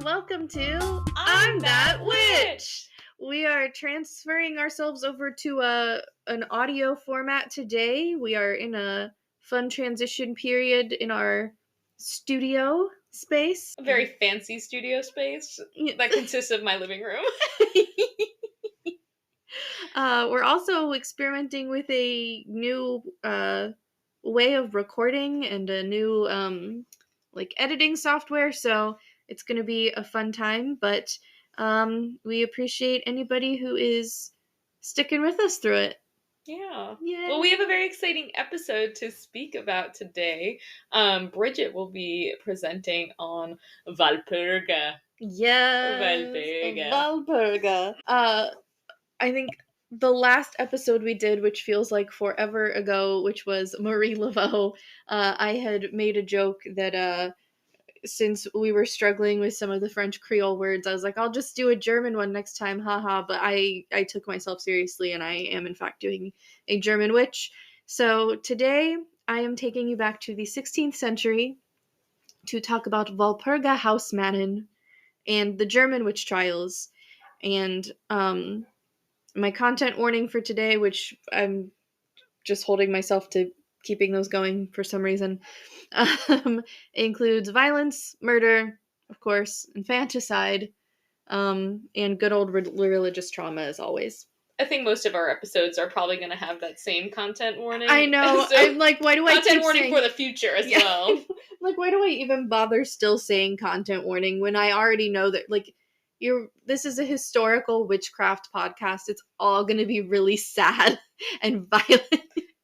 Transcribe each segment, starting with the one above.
welcome to I'm That Witch! We are transferring ourselves over to an audio format today. We are in a fun transition period in our studio space. A very fancy studio space that consists of my living room. We're also experimenting with a new way of recording and a new editing software, so it's going to be a fun time, but we appreciate anybody who is sticking with us through it. Yeah. Yay. Well, we have a very exciting episode to speak about today. Bridget will be presenting on Walpurga. Yes. Walpurga. I think the last episode we did, which feels like forever ago, which was Marie Laveau, I had made a joke that since we were struggling with some of the French Creole words, I was like, I'll just do a German one next time, haha, but I took myself seriously, and I am in fact doing a German witch. So today, I am taking you back to the 16th century to talk about Walpurga Hausmannin and the German witch trials, and my content warning for today, which I'm just holding myself to keeping those going for some reason, includes violence, murder, of course, infanticide, and good old religious trauma as always. I think most of our episodes are probably going to have that same content warning. I know. So I'm like, why do I keep content warning saying... for the future as well. Like, why do I even bother still saying content warning when I already know that, like, this is a historical witchcraft podcast. It's all going to be really sad and violent.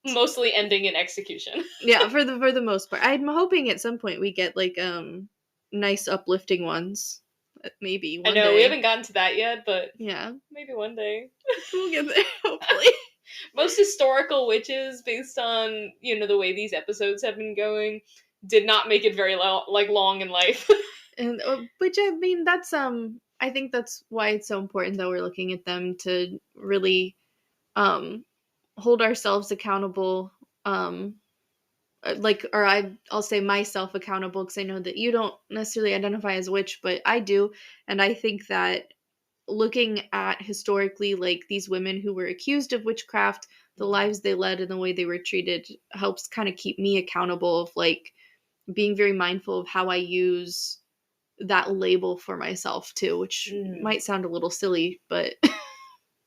Mostly ending in execution. Yeah, for the most part. I'm hoping at some point we get, like, nice uplifting ones. Maybe one day. I know, we haven't gotten to that yet, but yeah, maybe one day. We'll get there, hopefully. Most historical witches, based on, the way these episodes have been going, did not make it very long in life. And which, I mean, that's I think that's why it's so important that we're looking at them to really hold ourselves accountable, I'll say myself accountable, because I know that you don't necessarily identify as a witch, but I do, and I think that looking at historically, like, these women who were accused of witchcraft, the lives they led and the way they were treated helps kind of keep me accountable of, like, being very mindful of how I use that label for myself too, which might sound a little silly, but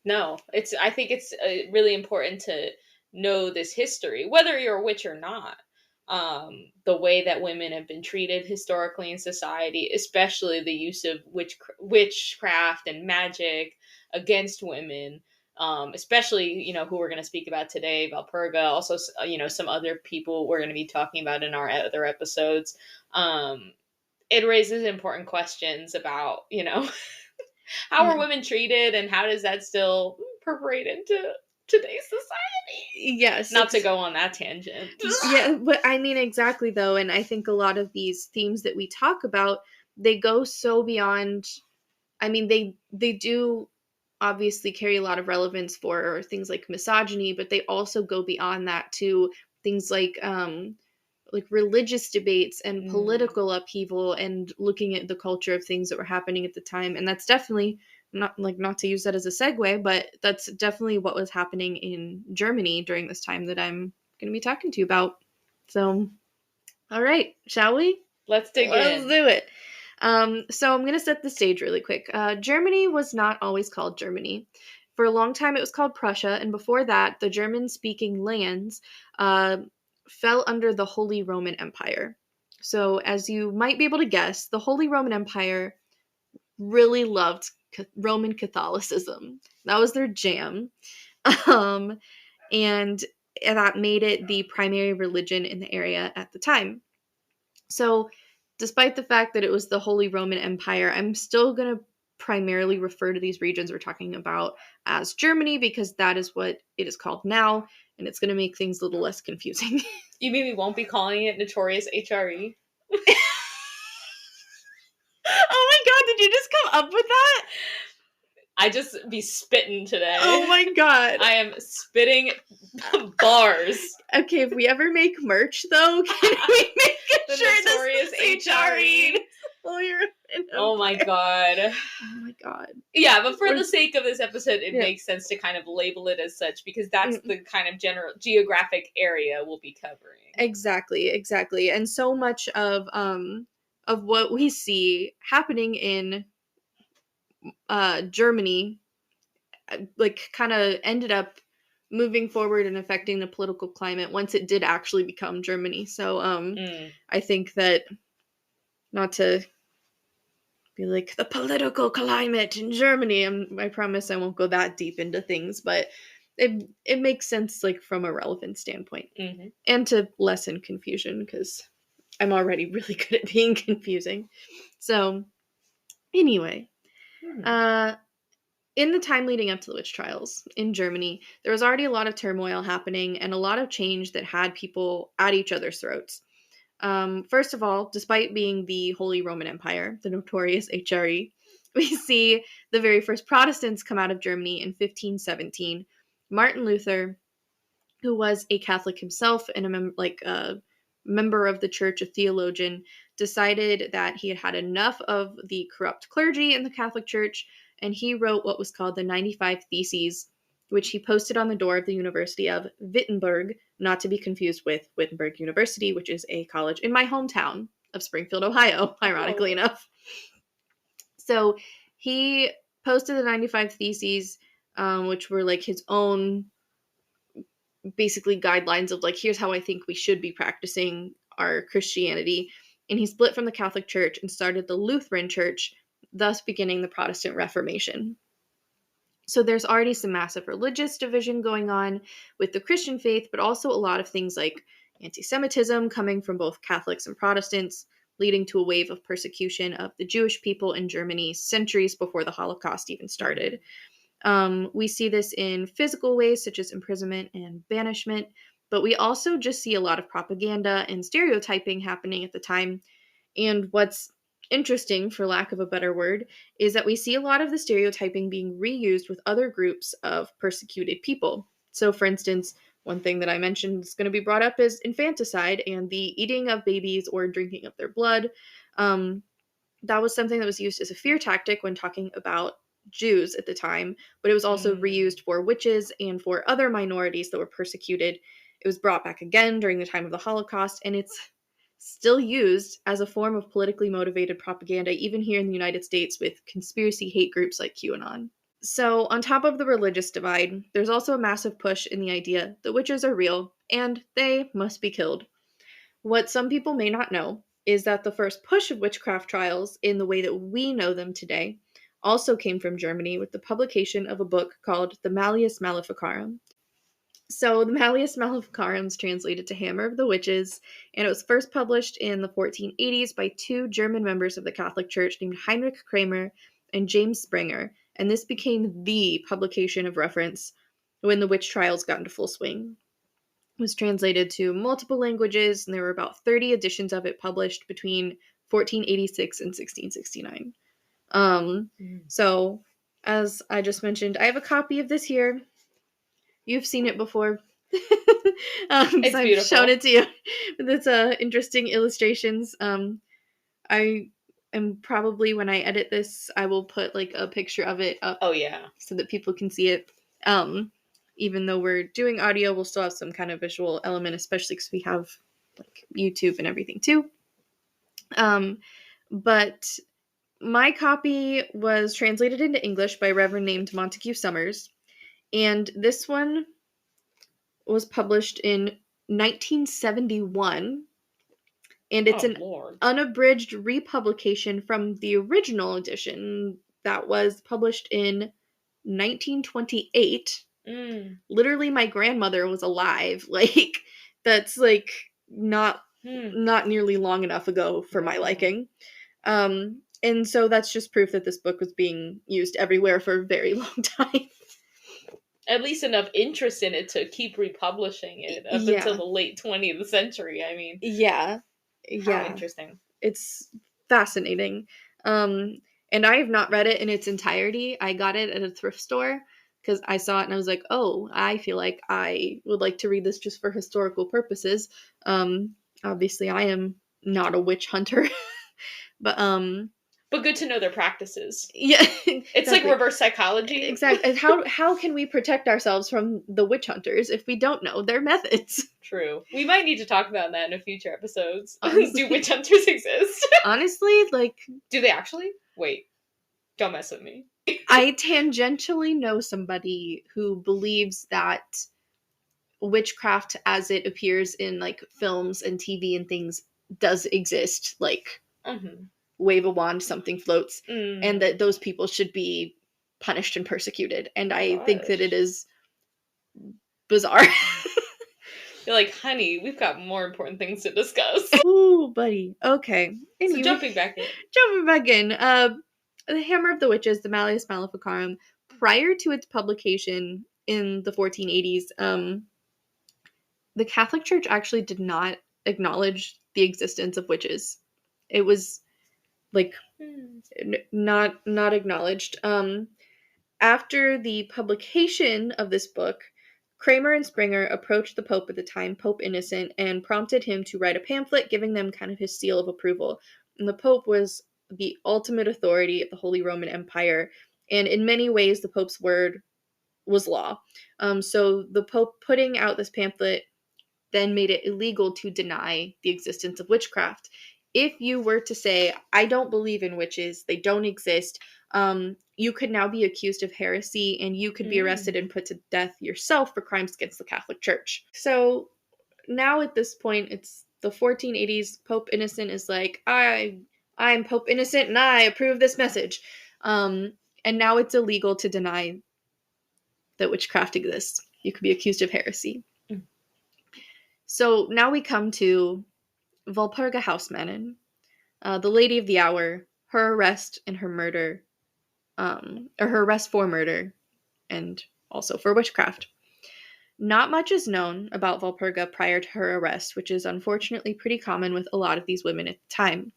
no, I think it's really important to know this history, whether you're a witch or not. The way that women have been treated historically in society, especially the use of witchcraft and magic against women, especially, who we're going to speak about today, Walpurga, also, some other people we're going to be talking about in our other episodes. It raises important questions about, how are women treated, and how does that still perforate into today's society? Yes. Not to go on that tangent. Yeah, but I mean, exactly, though, and I think a lot of these themes that we talk about, they go so beyond, I mean, they do obviously carry a lot of relevance for things like misogyny, but they also go beyond that to things like religious debates and political upheaval, and looking at the culture of things that were happening at the time. And that's definitely not to use that as a segue, but that's definitely what was happening in Germany during this time that I'm going to be talking to you about. So, all right, shall we? Let's dig in. Let's do it. So I'm going to set the stage really quick. Germany was not always called Germany. For a long time, it was called Prussia, and before that, the German-speaking lands fell under the Holy Roman Empire. So, as you might be able to guess, the Holy Roman Empire really loved Roman Catholicism. That was their jam. And that made it the primary religion in the area at the time. So, despite the fact that it was the Holy Roman Empire, I'm still going to primarily refer to these regions we're talking about as Germany, because that is what it is called now, and it's going to make things a little less confusing. You mean we won't be calling it Notorious HRE? Oh my god, did you just come up with that? I just be spitting today. Oh my god. I am spitting bars. Okay, if we ever make merch, though, can we make the Notorious HRE? lawyer in Oh my god. Oh my god. Yeah, but for the sake of this episode, it makes sense to kind of label it as such, because that's Mm. the kind of general geographic area we'll be covering. Exactly. And so much of what we see happening in Germany, like, kind of ended up moving forward and affecting the political climate once it did actually become Germany. So I think that, not to be like the political climate in Germany, I promise I won't go that deep into things, but it makes sense, like, from a relevant standpoint, and to lessen confusion, because I'm already really good at being confusing. So anyway, in the time leading up to the witch trials in Germany, there was already a lot of turmoil happening and a lot of change that had people at each other's throats. First of all, despite being the Holy Roman Empire, the Notorious HRE, we see the very first Protestants come out of Germany in 1517. Martin Luther, who was a Catholic himself and a member of the church, a theologian, decided that he had had enough of the corrupt clergy in the Catholic Church, and he wrote what was called the 95 Theses, which he posted on the door of the University of Wittenberg, not to be confused with Wittenberg University, which is a college in my hometown of Springfield, Ohio, ironically enough. So he posted the 95 Theses, which were like his own basically guidelines of, like, here's how I think we should be practicing our Christianity. And he split from the Catholic Church and started the Lutheran Church, thus beginning the Protestant Reformation. So there's already some massive religious division going on with the Christian faith, but also a lot of things like anti-Semitism coming from both Catholics and Protestants, leading to a wave of persecution of the Jewish people in Germany centuries before the Holocaust even started. We see this in physical ways, such as imprisonment and banishment, but we also just see a lot of propaganda and stereotyping happening at the time. And what's interesting, for lack of a better word, is that we see a lot of the stereotyping being reused with other groups of persecuted people. So, for instance, one thing that I mentioned is going to be brought up is infanticide and the eating of babies or drinking of their blood. That was something that was used as a fear tactic when talking about Jews at the time, but it was also reused for witches and for other minorities that were persecuted. It was brought back again during the time of the Holocaust, and it's still used as a form of politically motivated propaganda, even here in the United States with conspiracy hate groups like QAnon. So, on top of the religious divide, there's also a massive push in the idea that witches are real and they must be killed. What some people may not know is that the first push of witchcraft trials, in the way that we know them today, also came from Germany with the publication of a book called the Malleus Maleficarum. So, the Malleus Maleficarum is translated to Hammer of the Witches, and it was first published in the 1480s by two German members of the Catholic Church named Heinrich Kramer and James Springer, and this became the publication of reference when the witch trials got into full swing. Was translated to multiple languages, and there were about 30 editions of it published between 1486 and 1669. So, as I just mentioned, I have a copy of this here. You've seen it before. It's I've beautiful. shown it to you with its interesting illustrations. I am probably, when I edit this, I will put like a picture of it up. Oh yeah, so that people can see it. Even though we're doing audio, we'll still have some kind of visual element, especially because we have like YouTube and everything too. But my copy was translated into English by a reverend named Montague Summers, and this one was published in 1971, and it's an unabridged republication from the original edition that was published in 1928. Literally, my grandmother was alive. Like, that's like not nearly long enough ago for my liking. And so that's just proof that this book was being used everywhere for a very long time. At least enough interest in it to keep republishing it up until the late 20th century. I mean, how interesting. It's fascinating. And I have not read it in its entirety. I got it at a thrift store because I saw it and I was like, oh, I feel like I would like to read this just for historical purposes. Obviously, I am not a witch hunter, But good to know their practices. Yeah. It's exactly. Like reverse psychology. Exactly. How can we protect ourselves from the witch hunters if we don't know their methods? True. We might need to talk about that in a future episodes. Do witch hunters exist? Honestly, like... Do they actually? Wait. Don't mess with me. I tangentially know somebody who believes that witchcraft as it appears in, like, films and TV and things does exist. Like, wave a wand, something floats, and that those people should be punished and persecuted. And I think that it is bizarre. You're like, honey, we've got more important things to discuss. Ooh, buddy. Okay. Anyway, so jumping back in. The Hammer of the Witches, the Malleus Maleficarum, prior to its publication in the 1480s, the Catholic Church actually did not acknowledge the existence of witches. It was, like, not acknowledged. After the publication of this book, Kramer and Springer approached the Pope at the time, Pope Innocent, and prompted him to write a pamphlet giving them kind of his seal of approval. And the Pope was the ultimate authority of the Holy Roman Empire, and in many ways the Pope's word was law. So the Pope putting out this pamphlet then made it illegal to deny the existence of witchcraft. If you were to say, I don't believe in witches, they don't exist, you could now be accused of heresy, and you could be arrested and put to death yourself for crimes against the Catholic Church. So now at this point, it's the 1480s. Pope Innocent is like, I'm Pope Innocent and I approve this message. And now it's illegal to deny that witchcraft exists. You could be accused of heresy. So now we come to Walpurga Hausmannin, the Lady of the Hour, her arrest and her murder, or her arrest for murder, and also for witchcraft. Not much is known about Walpurga prior to her arrest, which is unfortunately pretty common with a lot of these women at the time.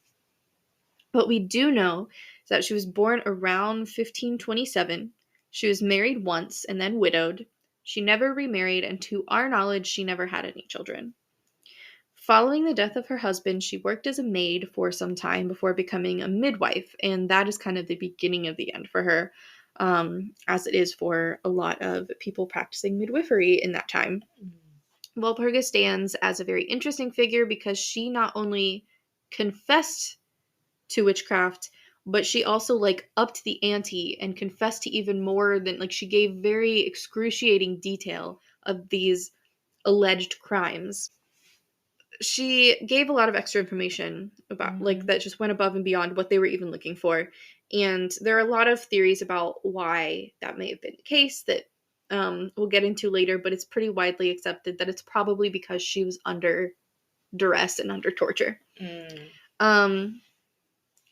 But we do know that she was born around 1527. She was married once and then widowed. She never remarried, and to our knowledge, she never had any children. Following the death of her husband, she worked as a maid for some time before becoming a midwife, and that is kind of the beginning of the end for her, as it is for a lot of people practicing midwifery in that time. Walpurga stands as a very interesting figure because she not only confessed to witchcraft, but she also, like, upped the ante and confessed to even more than, like, she gave very excruciating detail of these alleged crimes. She gave a lot of extra information about, like, that just went above and beyond what they were even looking for. And there are a lot of theories about why that may have been the case that we'll get into later, but it's pretty widely accepted that it's probably because she was under duress and under torture.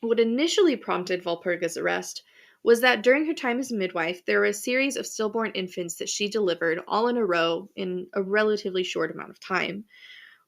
What initially prompted Walpurga's arrest was that during her time as a midwife, there were a series of stillborn infants that she delivered all in a row in a relatively short amount of time.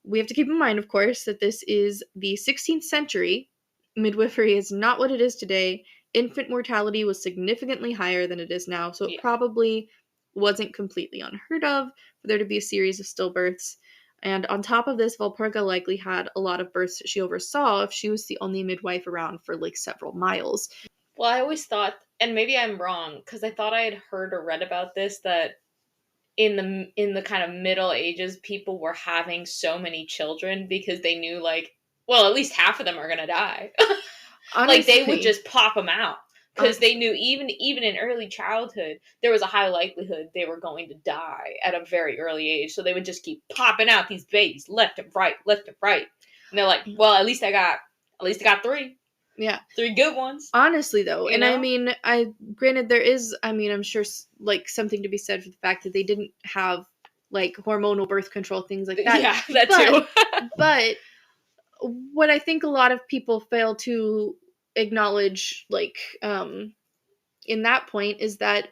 We have to keep in mind, of course, that this is the 16th century. Midwifery is not what it is today. Infant mortality was significantly higher than it is now, so it probably wasn't completely unheard of for there to be a series of stillbirths. And on top of this, Walpurga likely had a lot of births that she oversaw if she was the only midwife around for, like, several miles. Well, I always thought, and maybe I'm wrong, because I thought I had heard or read about this, that in the kind of Middle Ages, people were having so many children because they knew, like, well, at least half of them are gonna die. Honestly, like, they would just pop them out because they knew even in early childhood there was a high likelihood they were going to die at a very early age. So they would just keep popping out these babies left and right, and they're like, well, at least I got 3. Yeah. 3 good ones. Honestly, though. You know? I mean, granted, there is, I mean, I'm sure, like, something to be said for the fact that they didn't have, like, hormonal birth control, things like that. Yeah, that too. But what I think a lot of people fail to acknowledge, like, in that point is that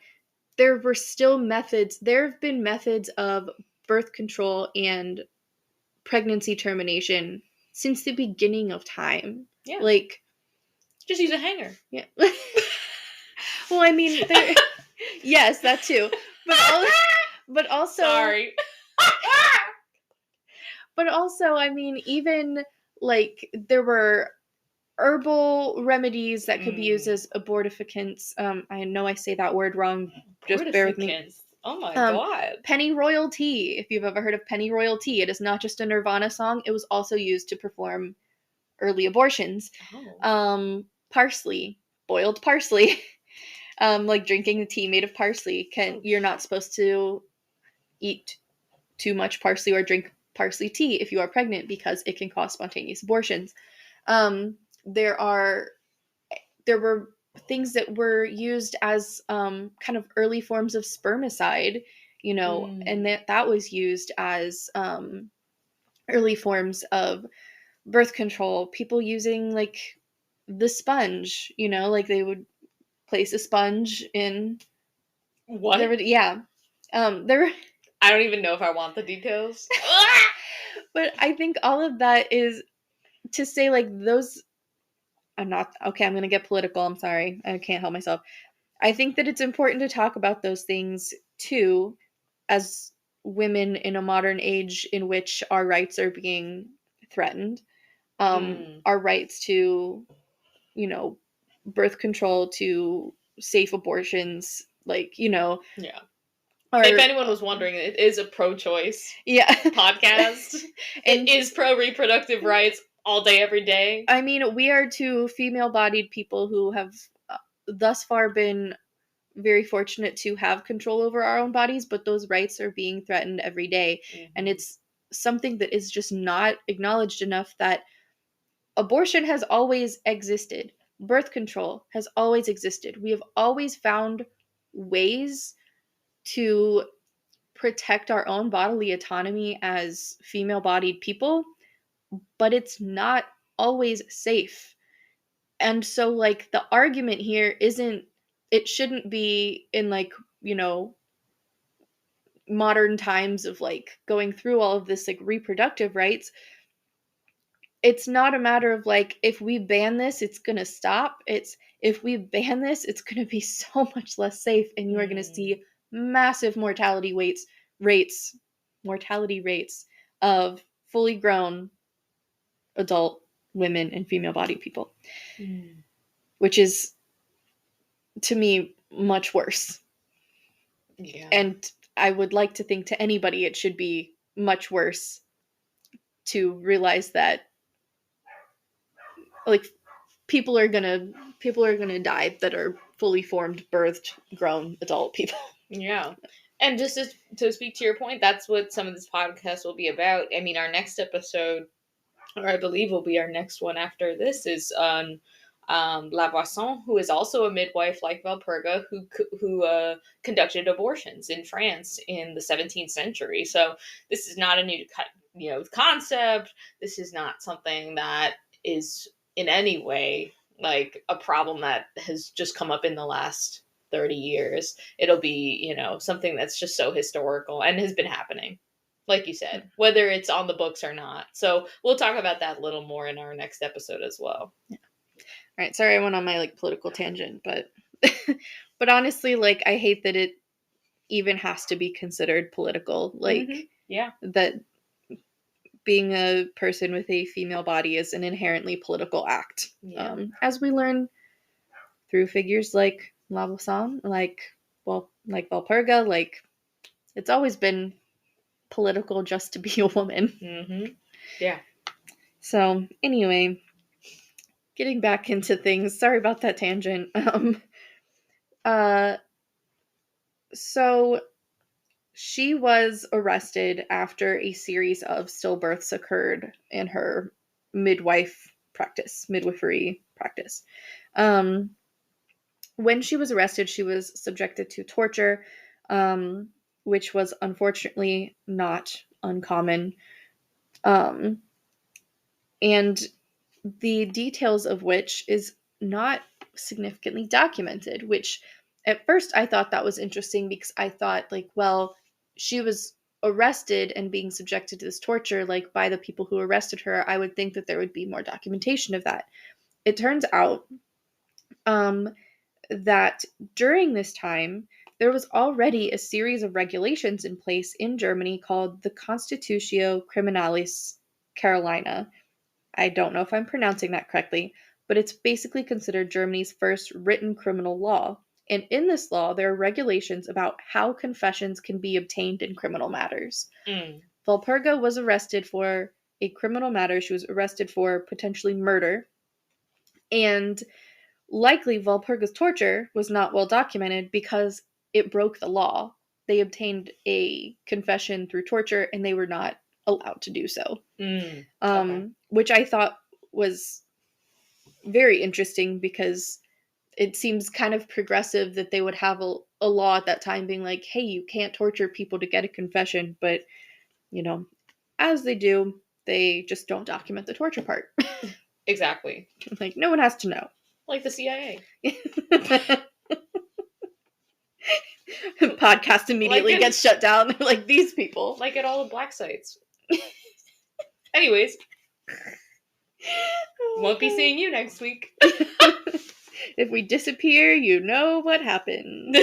there were still methods, there have been methods of birth control and pregnancy termination since the beginning of time. Yeah. Like, just use a hanger. Yeah. Well, I mean, yes, that too. But also sorry. But also, I mean, even, like, there were herbal remedies that could be used as abortificants. I know I say that word wrong. Just bear with me. Oh my god. Pennyroyal tea. If you've ever heard of pennyroyal tea, it is not just a Nirvana song. It was also used to perform early abortions. Parsley, boiled parsley. Like drinking the tea made of parsley. You're not supposed to eat too much parsley or drink parsley tea if you are pregnant because it can cause spontaneous abortions. There were things that were used as kind of early forms of spermicide, and that was used as early forms of birth control. People using like the sponge, like they would place a sponge in. What? There were. I don't even know if I want the details. But I think all of that is to say, like, those. I'm going to get political. I'm sorry. I can't help myself. I think that it's important to talk about those things too, as women in a modern age in which our rights are being threatened. Our rights to, birth control, to safe abortions, like, Yeah. If anyone was wondering, it is a pro-choice podcast. And it is pro-reproductive rights all day, every day. I mean, we are two female-bodied people who have thus far been very fortunate to have control over our own bodies, but those rights are being threatened every day. And it's something that is just not acknowledged enough, that abortion has always existed. Birth control has always existed. We have always found ways to protect our own bodily autonomy as female-bodied people, but it's not always safe. And so, like, the argument here it shouldn't be in, like, modern times of, like, going through all of this, like, reproductive rights. It's not a matter of, like, if we ban this, it's gonna stop. It's, if we ban this, it's gonna be so much less safe, and you are gonna see massive mortality rates of fully grown adult women and female-bodied people, which is, to me, much worse. Yeah. And I would like to think to anybody it should be much worse to realize that, like, people are gonna die that are fully formed, birthed, grown adult people. Yeah. And just to speak to your point, that's what some of this podcast will be about. I mean, our next episode, or I believe will be our next one after this, is on La Boisson, who is also a midwife like Walpurga, who conducted abortions in France in the 17th century. So this is not a new concept. This is not something that is in any way like a problem that has just come up in the last 30 years. It'll be, something that's just so historical and has been happening, like you said, whether it's on the books or not. So we'll talk about that a little more in our next episode as well. Yeah. All right. Sorry, I went on my, like, political tangent, but but honestly, like, I hate that it even has to be considered political. Like, that being a person with a female body is an inherently political act. As we learn through figures like La Boisson, like Walpurga, like, it's always been political just to be a woman. Yeah. So anyway, getting back into things. Sorry about that tangent. So she was arrested after a series of stillbirths occurred in her midwifery practice. When she was arrested, she was subjected to torture, which was unfortunately not uncommon. And the details of which is not significantly documented, which at first I thought that was interesting, because I thought, like, well, she was arrested and being subjected to this torture, like, by the people who arrested her. I would think that there would be more documentation of that. It turns out that during this time, there was already a series of regulations in place in Germany called the Constitutio Criminalis Carolina. I don't know if I'm pronouncing that correctly, but it's basically considered Germany's first written criminal law. And in this law, there are regulations about how confessions can be obtained in criminal matters. Walpurga was arrested for a criminal matter. She was arrested for potentially murder. And likely Walpurga's torture was not well documented because it broke the law. They obtained a confession through torture and they were not allowed to do so. Okay. Which I thought was very interesting because it seems kind of progressive that they would have a law at that time being like, hey, you can't torture people to get a confession, but, as they do, they just don't document the torture part. Exactly. Like, no one has to know. Like the CIA. Podcast immediately gets shut down. Like, these people. Like at all the black sites. Anyways. Won't be seeing you next week. If we disappear, you know what happened.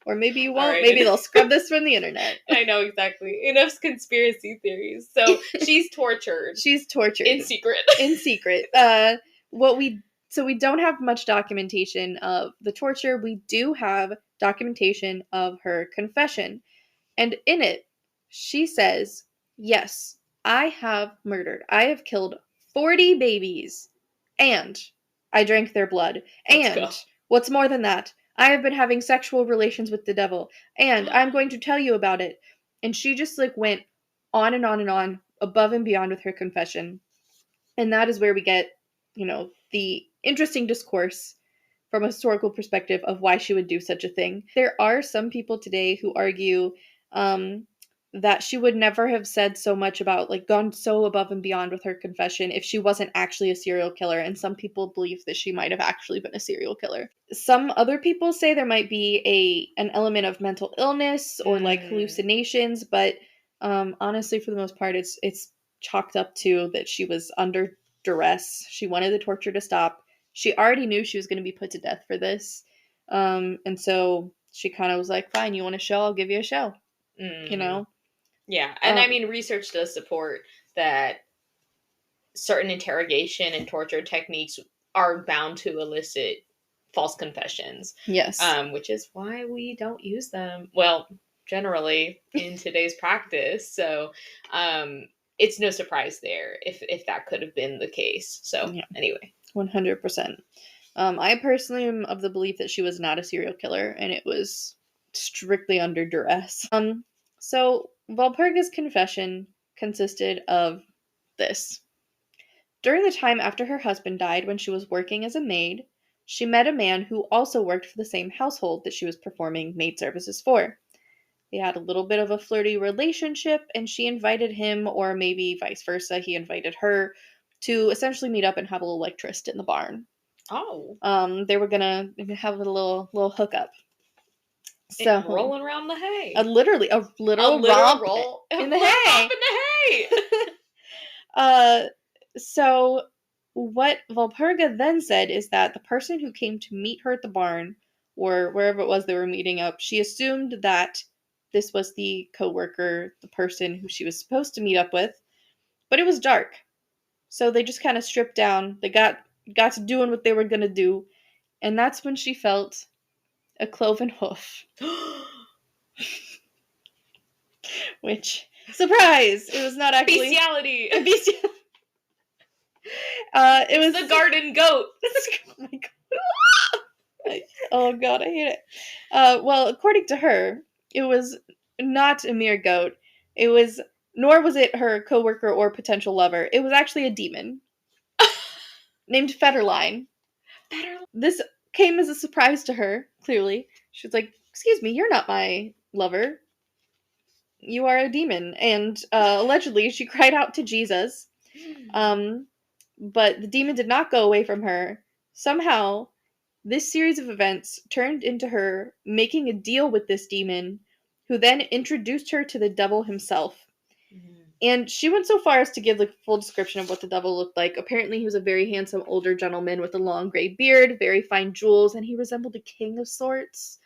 Or maybe you won't. Right. Maybe they'll scrub this from the internet. I know, exactly. Enough conspiracy theories. So she's tortured. She's tortured. In secret. In secret. So we don't have much documentation of the torture. We do have documentation of her confession. And in it, she says, yes, I have murdered. I have killed 40 babies. And I drank their blood. And what's more than that, I have been having sexual relations with the devil. And I'm going to tell you about it. And she just went on and on and on, above and beyond with her confession. And that is where we get, the interesting discourse from a historical perspective of why she would do such a thing. There are some people today who argue that she would never have said so much about, gone so above and beyond with her confession if she wasn't actually a serial killer, and some people believe that she might have actually been a serial killer. Some other people say there might be an element of mental illness or hallucinations, but honestly, for the most part, it's chalked up to that she was under duress. She wanted the torture to stop. She already knew she was going to be put to death for this. And so she kind of was like, fine, you want a show? I'll give you a show. Yeah. And research does support that certain interrogation and torture techniques are bound to elicit false confessions. Yes. Which is why we don't use them. Well, generally in today's practice. So, it's no surprise there if that could have been the case. So anyway. 100%. I personally am of the belief that she was not a serial killer and it was strictly under duress. So Walpurga's confession consisted of this. During the time after her husband died, when she was working as a maid, she met a man who also worked for the same household that she was performing maid services for. They had a little bit of a flirty relationship, and she invited him, or maybe vice versa, he invited her, to essentially meet up and have a little tryst in the barn. Oh. They were gonna have a little hookup. So rolling around the hay. Literally a literal romp roll in the hay. Romp in the hay. So what Walpurga then said is that the person who came to meet her at the barn, or wherever it was they were meeting up, she assumed that this was the coworker, the person who she was supposed to meet up with, but it was dark. So they just kind of stripped down. They got to doing what they were going to do, and that's when she felt a cloven hoof. Which, surprise! It was not actually... Bestiality! It was the garden goat. Oh my god. Oh god, I hate it. Well, according to her, it was not a mere goat. Nor was it her coworker or potential lover. It was actually a demon. Named Federline. This came as a surprise to her, clearly. She was like, excuse me, you're not my lover. You are a demon. And allegedly, she cried out to Jesus. But the demon did not go away from her. Somehow, this series of events turned into her making a deal with this demon, who then introduced her to the devil himself. And she went so far as to give the full description of what the devil looked like. Apparently, he was a very handsome older gentleman with a long gray beard, very fine jewels, and he resembled a king of sorts.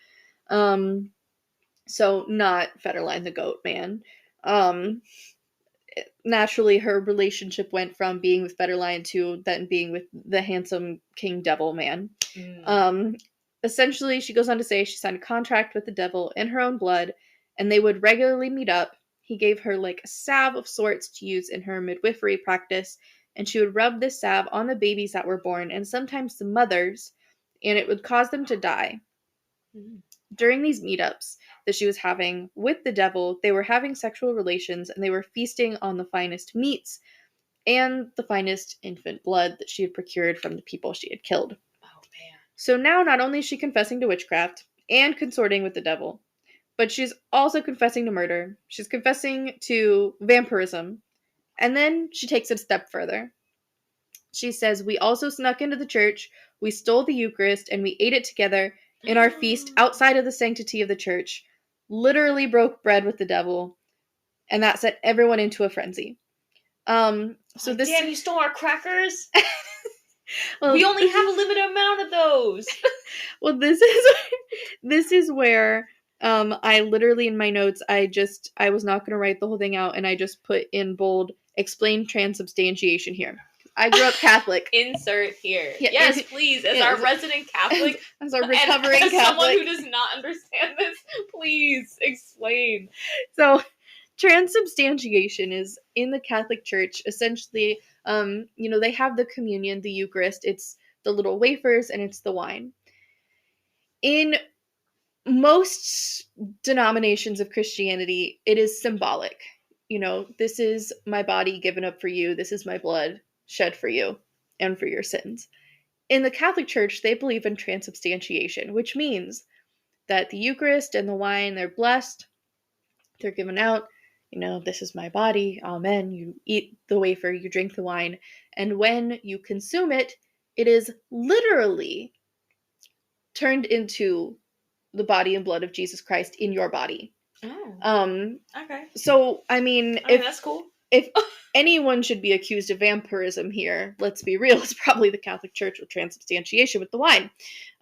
So not Federline the goat man. naturally her relationship went from being with Federline to then being with the handsome King Devil man. Essentially, she goes on to say she signed a contract with the devil in her own blood, and they would regularly meet up. He gave her like a salve of sorts to use in her midwifery practice, and she would rub this salve on the babies that were born, and sometimes the mothers, and it would cause them to die. During these meetups that she was having with the devil, they were having sexual relations, and they were feasting on the finest meats and the finest infant blood that she had procured from the people she had killed. Oh, man. So now not only is she confessing to witchcraft and consorting with the devil, but she's also confessing to murder. She's confessing to vampirism. And then she takes it a step further. She says, "We also snuck into the church, we stole the Eucharist, and we ate it together in our feast outside of the sanctity of the church. Literally broke bread with the devil, and that set everyone into a frenzy." So this. Damn, you stole our crackers? Well, we only have a limited amount of those. Well, this is where I literally in my notes I was not going to write the whole thing out, and I just put in bold, "Explain transubstantiation" here. I grew up Catholic. Insert here. Yeah, yes, please. As our resident Catholic. As our recovering as Catholic. Someone who does not understand this, please explain. So, transubstantiation is in the Catholic Church. Essentially, they have the communion, the Eucharist. It's the little wafers and it's the wine. In most denominations of Christianity, it is symbolic. This is my body given up for you. This is my blood shed for you and for your sins. In the Catholic Church, they believe in transubstantiation, which means that the Eucharist and the wine, they're blessed, they're given out. This is my body, amen. You eat the wafer, you drink the wine, and when you consume it, it is literally turned into the body and blood of Jesus Christ in your body. Oh. Okay. So, if that's cool. If anyone should be accused of vampirism here, let's be real, it's probably the Catholic Church with transubstantiation with the wine.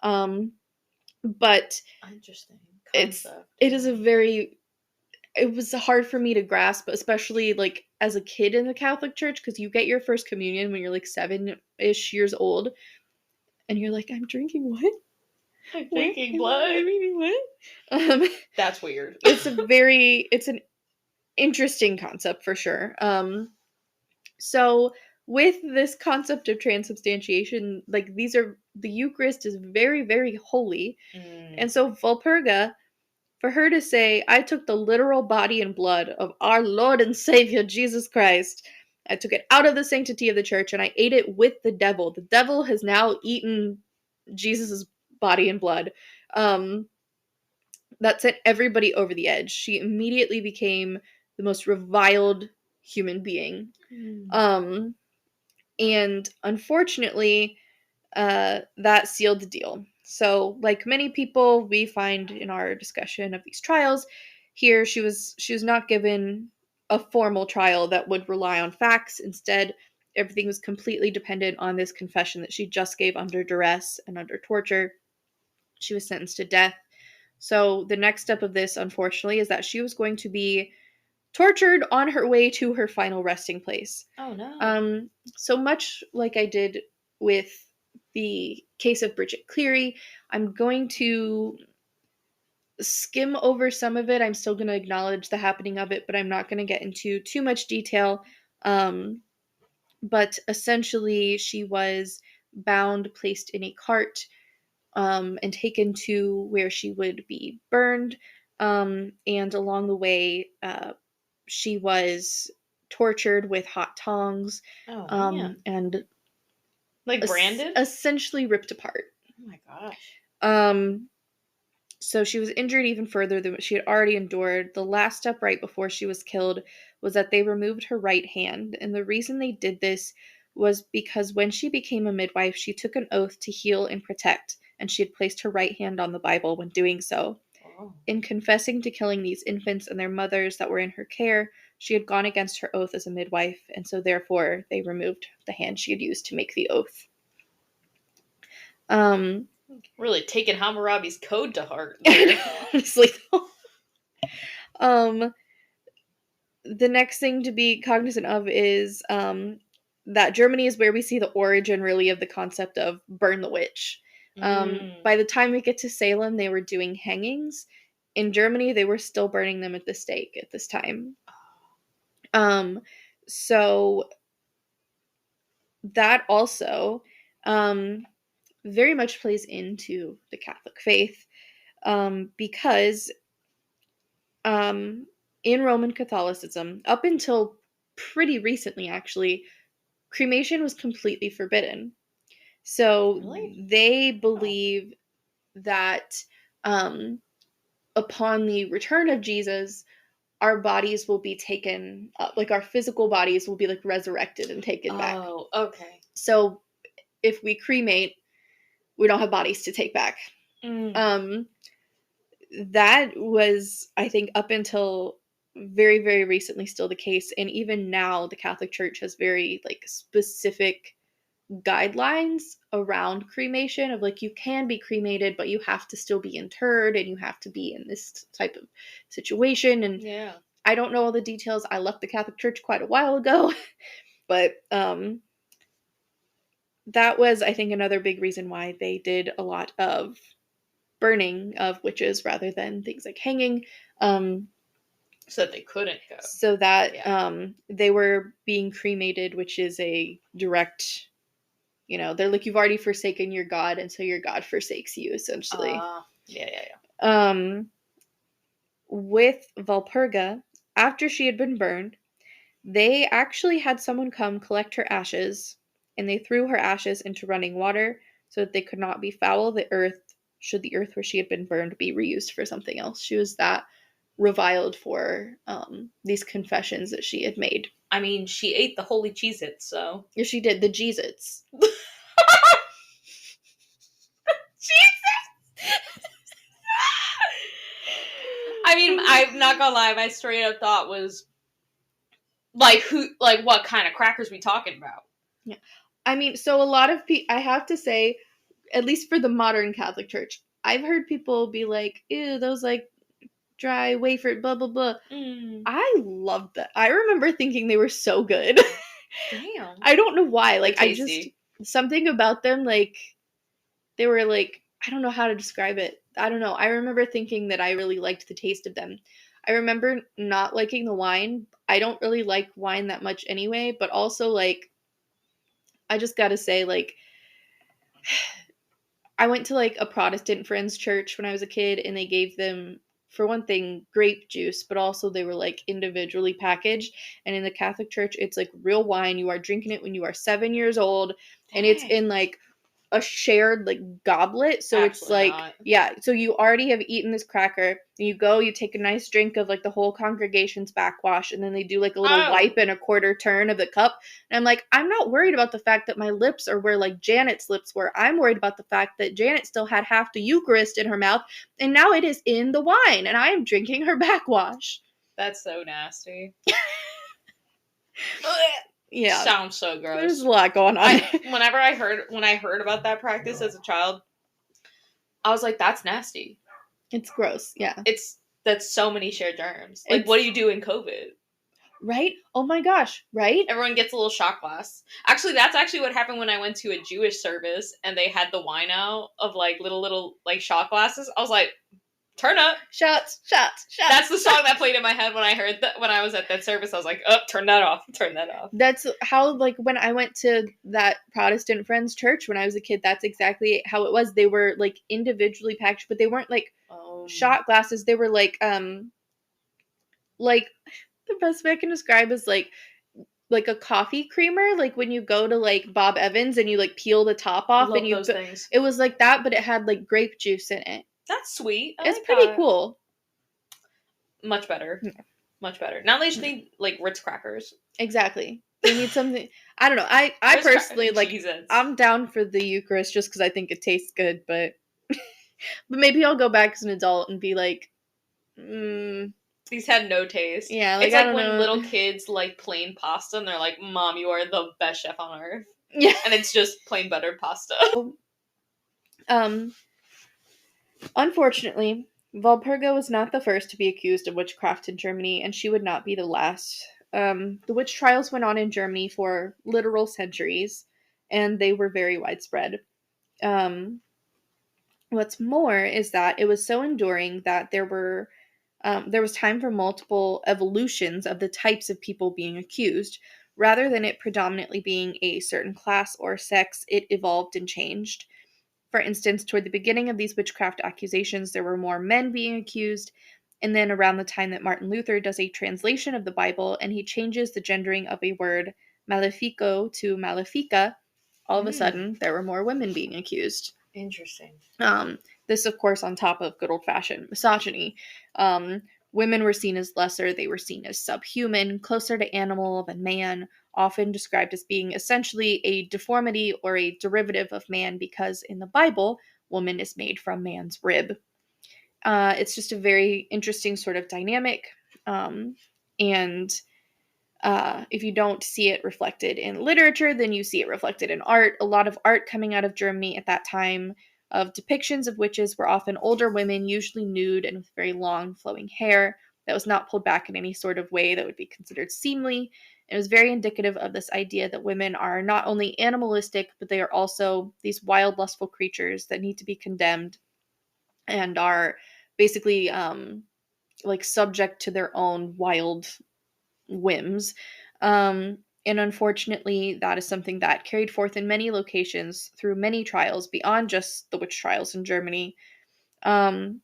But interesting concept. It was hard for me to grasp, especially like as a kid in the Catholic Church, because you get your first communion when you're like 7-ish years old, and you're like, I'm drinking what? I'm drinking blood. I'm drinking what? That's weird. It's an interesting concept for sure. So with this concept of transubstantiation, like the Eucharist is very, very holy. And so Walpurga, for her to say, I took the literal body and blood of our Lord and Savior Jesus Christ, I took it out of the sanctity of the church and I ate it with the devil. The devil has now eaten Jesus's body and blood. That sent everybody over the edge. She immediately became the most reviled human being. And unfortunately, that sealed the deal. So, like many people we find in our discussion of these trials, here she was not given a formal trial that would rely on facts. Instead, everything was completely dependent on this confession that she just gave under duress and under torture. She was sentenced to death. So the next step of this, unfortunately, is that she was going to be tortured on her way to her final resting place. Oh, no. So much like I did with the case of Bridget Cleary, I'm going to skim over some of it. I'm still going to acknowledge the happening of it, but I'm not going to get into too much detail. But essentially, she was bound, placed in a cart, and taken to where she would be burned. And along the way, she was tortured with hot tongs. And like branded? Essentially ripped apart. Oh my gosh. So she was injured even further than what she had already endured. The last step right before she was killed was that they removed her right hand. And the reason they did this was because when she became a midwife, she took an oath to heal and protect, and she had placed her right hand on the Bible when doing so. Oh. In confessing to killing these infants and their mothers that were in her care, she had gone against her oath as a midwife, and so therefore they removed the hand she had used to make the oath. Really taking Hammurabi's code to heart. Honestly, the next thing to be cognizant of is that Germany is where we see the origin, really, of the concept of burn the witch. By the time we get to Salem, they were doing hangings. In Germany, they were still burning them at the stake at this time. So that also very much plays into the Catholic faith, because in Roman Catholicism, up until pretty recently, actually, cremation was completely forbidden. So Really? they believe that upon the return of Jesus, our bodies will be taken up, like our physical bodies will be like resurrected and taken back. Oh, okay. So if we cremate, we don't have bodies to take back. That was, I think, up until very, very recently still the case. And even now, the Catholic Church has very like specific guidelines around cremation of like, you can be cremated, but you have to still be interred and you have to be in this type of situation. And yeah, I don't know all the details. I left the Catholic Church quite a while ago, but that was, I think, another big reason why they did a lot of burning of witches rather than things like hanging. so that they couldn't go. So that they were being cremated, which is a direct, they're like, you've already forsaken your God, and so your God forsakes you, essentially. Yeah. With Walpurga, after she had been burned, they actually had someone come collect her ashes, and they threw her ashes into running water so that they could not befoul the earth should the earth where she had been burned be reused for something else. She was that reviled for these confessions that she had made. I mean, she ate the holy Cheez-Its, so... Yeah, she did. The Cheez-Its. I mean, I'm not gonna lie, my straight up thought was, like, what kind of crackers we talking about? Yeah. I mean, so a lot of people, I have to say, at least for the modern Catholic Church, I've heard people be like, ew, those, like, dry wafer, blah, blah, blah. I loved that. I remember thinking they were so good. Damn. I don't know why. Like, I just, something about them, like, they were, like, I don't know how to describe it. I don't know. I remember thinking that I really liked the taste of them. I remember not liking the wine. I don't really like wine that much anyway, but also, like, I just gotta say, like, I went to, like, a Protestant friend's church when I was a kid, and they gave them, for one thing, grape juice, but also they were, like, individually packaged. And in the Catholic Church, it's, like, real wine. You are drinking it when you are 7 years old, and it's in, like, a shared, like, goblet. So Absolutely it's, like, not. yeah, so you already have eaten this cracker, and you go, you take a nice drink of, like, the whole congregation's backwash, and then they do, like, a little wipe and a quarter turn of the cup. And I'm like, I'm not worried about the fact that my lips are where, like, Janet's lips were. I'm worried about the fact that Janet still had half the Eucharist in her mouth, and now it is in the wine, and I am drinking her backwash. That's so nasty. Yeah. Sounds so gross. There's a lot going on. When I heard about that practice as a child, I was like, that's nasty. It's gross, yeah. That's so many shared germs. Like, what do you do in COVID? Right? Oh my gosh, right? Everyone gets a little shot glass. Actually, that's actually what happened when I went to a Jewish service and they had the wine out of, like, little like, shot glasses. I was like, turn up. Shots. That's the song that played in my head when I heard that, when I was at that service. I was like, oh, turn that off. That's how, like, when I went to that Protestant friend's church when I was a kid, that's exactly how it was. They were, like, individually packaged, but they weren't, like, shot glasses. They were, like, the best way I can describe is, like a coffee creamer, like when you go to, like, Bob Evans and you, like, peel the top off. Love and you those things. It was like that, but it had, like, grape juice in it. That's sweet. It's pretty cool. Much better. Yeah. Much better. Now they just need, like, Ritz crackers. Exactly. They need something. I don't know. I personally, like, Jesus. I'm down for the Eucharist just because I think it tastes good, but maybe I'll go back as an adult and be like, these had no taste. Yeah, like, it's like when little kids like plain pasta and they're like, Mom, you are the best chef on earth. Yeah. And it's just plain buttered pasta. Unfortunately, Walpurga was not the first to be accused of witchcraft in Germany, and she would not be the last. The witch trials went on in Germany for literal centuries, and they were very widespread. Um, what's more is that it was so enduring that there was time for multiple evolutions of the types of people being accused. Rather than it predominantly being a certain class or sex, it evolved and changed. For instance, toward the beginning of these witchcraft accusations, there were more men being accused. And then around the time that Martin Luther does a translation of the Bible and he changes the gendering of a word malefico to malefica, all of a sudden there were more women being accused. Interesting. This, of course, on top of good old-fashioned misogyny. Women were seen as lesser, they were seen as subhuman, closer to animal than man, often described as being essentially a deformity or a derivative of man because in the Bible, woman is made from man's rib. It's just a very interesting sort of dynamic. And if you don't see it reflected in literature, then you see it reflected in art. A lot of art coming out of Germany at that time of depictions of witches were often older women, usually nude and with very long flowing hair that was not pulled back in any sort of way that would be considered seemly. It was very indicative of this idea that women are not only animalistic, but they are also these wild, lustful creatures that need to be condemned and are basically like subject to their own wild whims. And unfortunately, that is something that carried forth in many locations through many trials beyond just the witch trials in Germany. Um,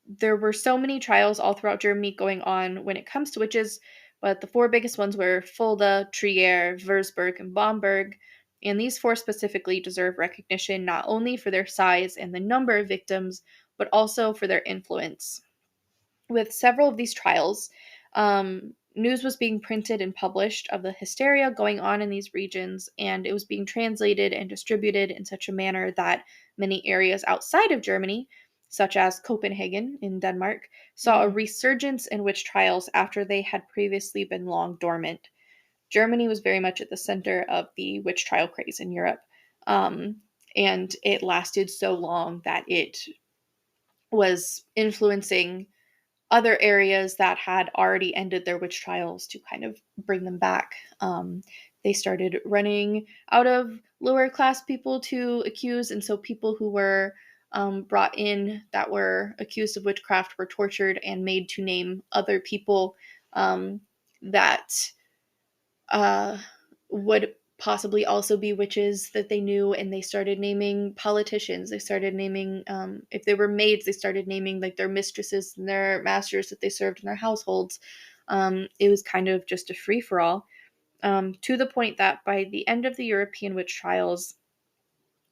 there were so many trials all throughout Germany going on when it comes to witches, but the four biggest ones were Fulda, Trier, Würzburg, and Bamberg. And these four specifically deserve recognition not only for their size and the number of victims, but also for their influence. With several of these trials, news was being printed and published of the hysteria going on in these regions, and it was being translated and distributed in such a manner that many areas outside of Germany, such as Copenhagen in Denmark, saw a resurgence in witch trials after they had previously been long dormant. Germany was very much at the center of the witch trial craze in Europe, and it lasted so long that it was influencing other areas that had already ended their witch trials to kind of bring them back. They started running out of lower class people to accuse, and so people who were brought in that were accused of witchcraft were tortured and made to name other people that would possibly also be witches that they knew, and they started naming politicians. They started naming, if they were maids, they started naming like their mistresses and their masters that they served in their households. It was kind of just a free-for-all, to the point that by the end of the European witch trials,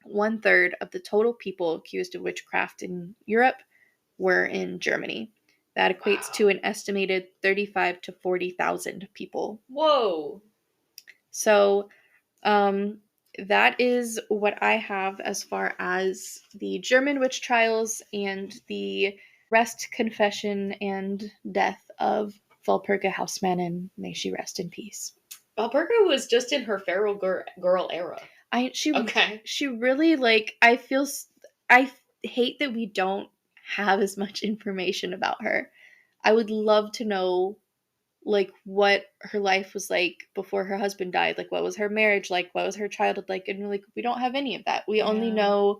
1/3 of the total people accused of witchcraft in Europe were in Germany. That equates to an estimated 35 to 40,000 people. Whoa. So that is what I have as far as the German witch trials and the arrest, confession, and death of Walpurga Hausmannin. May she rest in peace. Walpurga was just in her feral girl era. She really I hate that we don't have as much information about her. I would love to know like what her life was like before her husband died. Like what was her marriage like? What was her childhood like? And like we don't have any of that. We only know,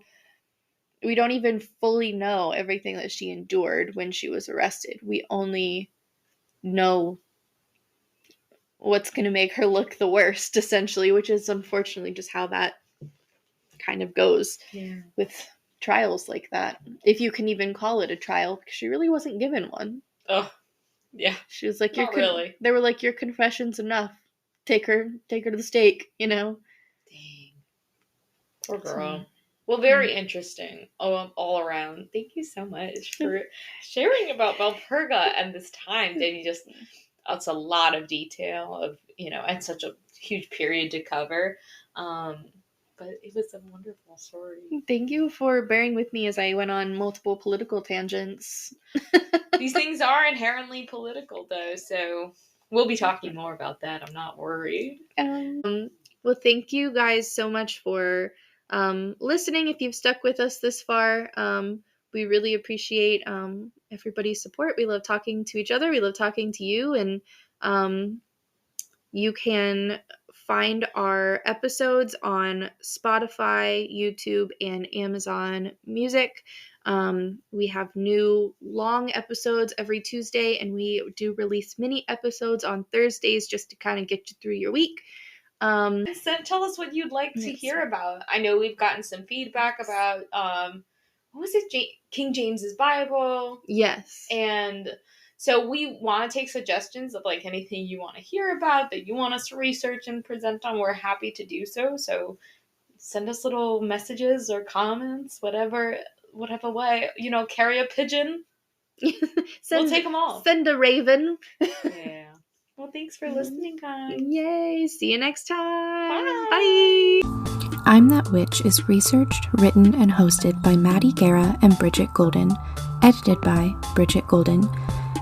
we don't even fully know everything that she endured when she was arrested. We only know what's going to make her look the worst, essentially, which is unfortunately just how that kind of goes with trials like that. If you can even call it a trial, because she really wasn't given one. Oh, yeah. She was like, Not really. They were like, your confession's enough. Take her to the stake, you know? Dang. Poor girl. Well, very interesting all around. Thank you so much for sharing about Walpurga and this time. Did you just, that's a lot of detail of, and such a huge period to cover. But it was a wonderful story. Thank you for bearing with me as I went on multiple political tangents. These things are inherently political, though, so we'll be talking more about that. I'm not worried. Well, thank you guys so much for listening. If you've stuck with us this far, we really appreciate everybody's support. We love talking to each other. We love talking to you. And you can find our episodes on Spotify, YouTube, and Amazon Music. We have new long episodes every Tuesday, and we do release mini episodes on Thursdays just to kind of get you through your week. Tell us what you'd like to hear about. I know we've gotten some feedback about what was it, King James's Bible? Yes. And so we want to take suggestions of like anything you want to hear about that you want us to research and present on. We're happy to do so. So send us little messages or comments, whatever way. Carry a pigeon. We'll take them all. Send a raven. Yeah. Well, thanks for listening, guys. Yay. See you next time. Bye. I'm That Witch is researched, written, and hosted by Maddie Guerra and Bridget Golden. Edited by Bridget Golden.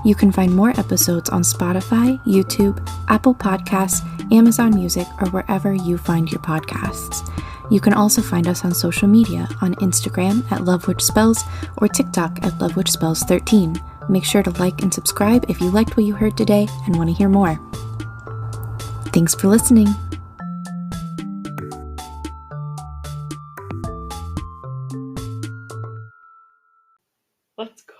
You can find more episodes on Spotify, YouTube, Apple Podcasts, Amazon Music, or wherever you find your podcasts. You can also find us on social media on Instagram at LoveWitchSpells or TikTok at LoveWitchSpells13. Make sure to like and subscribe if you liked what you heard today and want to hear more. Thanks for listening. Let's go.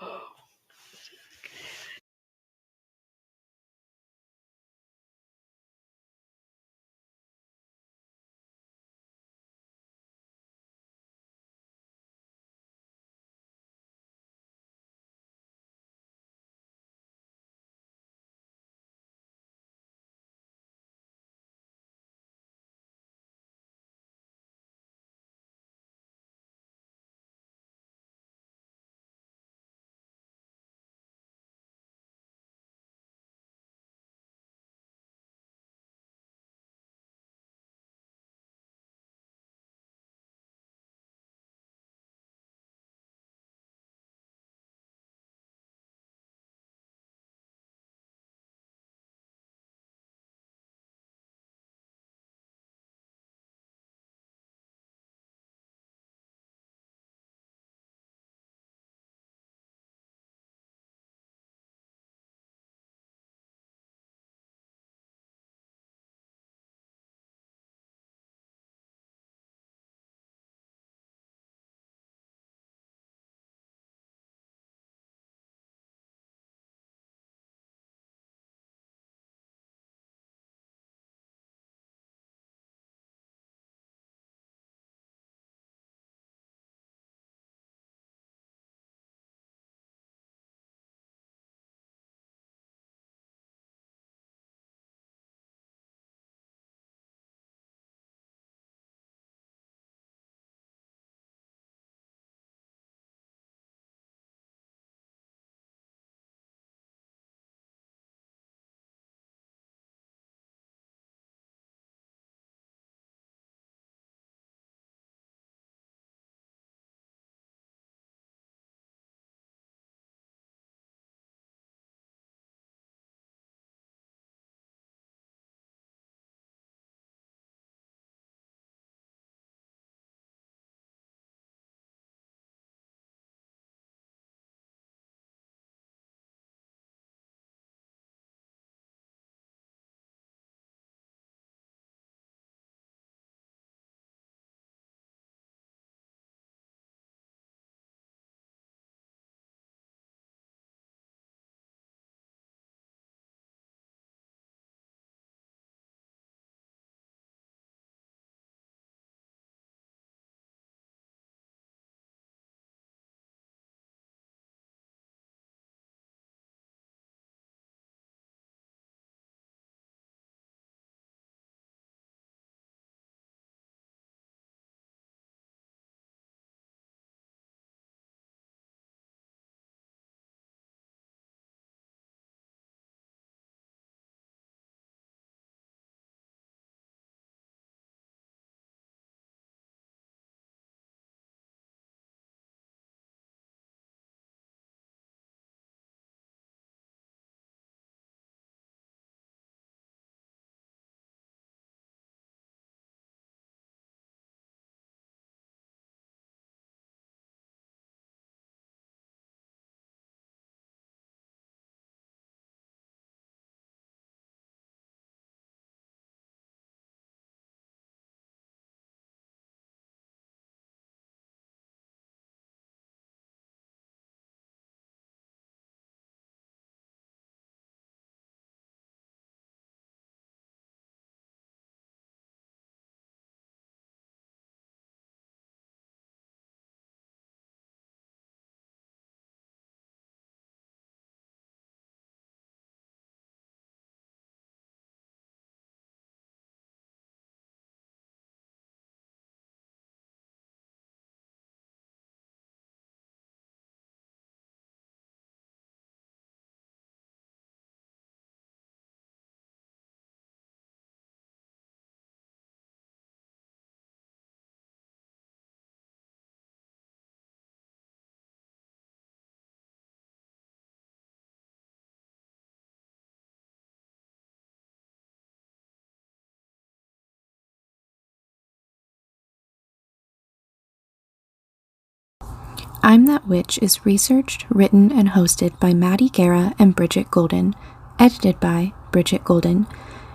I'm That Witch is researched, written, and hosted by Maddie Guerra and Bridget Golden, edited by Bridget Golden.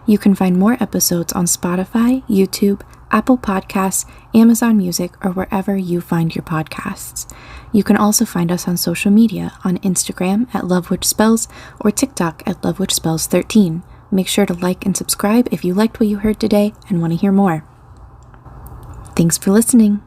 You can find more episodes on Spotify, YouTube, Apple Podcasts, Amazon Music, or wherever you find your podcasts. You can also find us on social media on Instagram at LoveWitchSpells or TikTok at LoveWitchSpells13. Make sure to like and subscribe if you liked what you heard today and want to hear more. Thanks for listening.